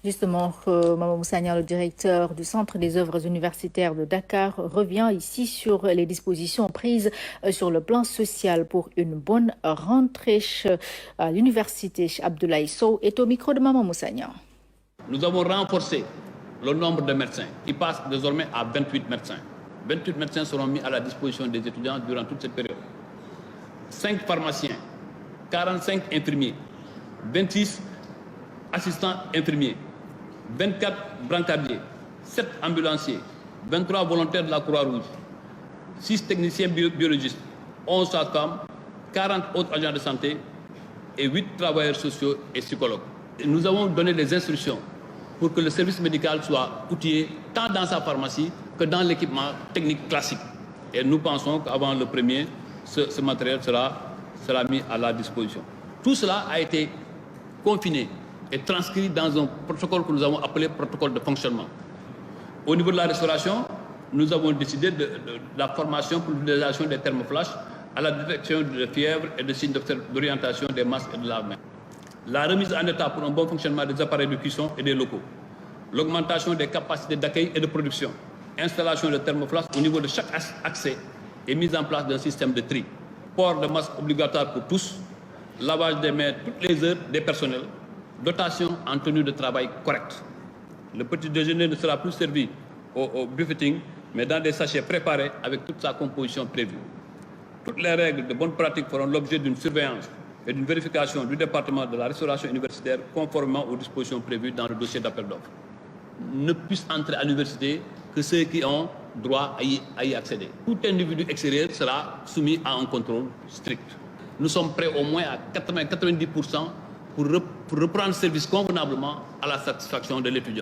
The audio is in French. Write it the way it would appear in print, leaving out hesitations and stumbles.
Justement, Maman Moussagna, le directeur du Centre des œuvres universitaires de Dakar, revient ici sur les dispositions prises sur le plan social pour une bonne rentrée à l'université. Abdoulaye Sow est au micro de Maman Moussagna. Nous avons renforcé le nombre de médecins qui passe désormais à 28 médecins. 28 médecins seront mis à la disposition des étudiants durant toute cette période. 5 pharmaciens, 45 infirmiers, 26 assistants infirmiers, 24 brancardiers, 7 ambulanciers, 23 volontaires de la Croix-Rouge, 6 techniciens biologistes, 11 sages-femmes, 40 autres agents de santé et 8 travailleurs sociaux et psychologues. Nous avons donné des instructions pour que le service médical soit outillé tant dans sa pharmacie que dans l'équipement technique classique. Et nous pensons qu'avant le premier, ce matériel sera mis à la disposition. Tout cela a été confiné et transcrit dans un protocole que nous avons appelé protocole de fonctionnement. Au niveau de la restauration, nous avons décidé de la formation pour l'utilisation des thermoflash à la détection de fièvre et de signes d'orientation des masques et de lave-mains. La remise en état pour un bon fonctionnement des appareils de cuisson et des locaux. L'augmentation des capacités d'accueil et de production. Installation de thermoflash au niveau de chaque accès et mise en place d'un système de tri. Port de masque obligatoire pour tous. Lavage des mains toutes les heures des personnels. Dotation en tenue de travail correcte. Le petit déjeuner ne sera plus servi au buffeting, mais dans des sachets préparés avec toute sa composition prévue. Toutes les règles de bonne pratique feront l'objet d'une surveillance et d'une vérification du département de la restauration universitaire conformément aux dispositions prévues dans le dossier d'appel d'offres. Ne puissent entrer à l'université que ceux qui ont droit à y accéder. Tout individu extérieur sera soumis à un contrôle strict. Nous sommes prêts au moins à 80-90% pour reprendre service convenablement à la satisfaction de l'étudiant.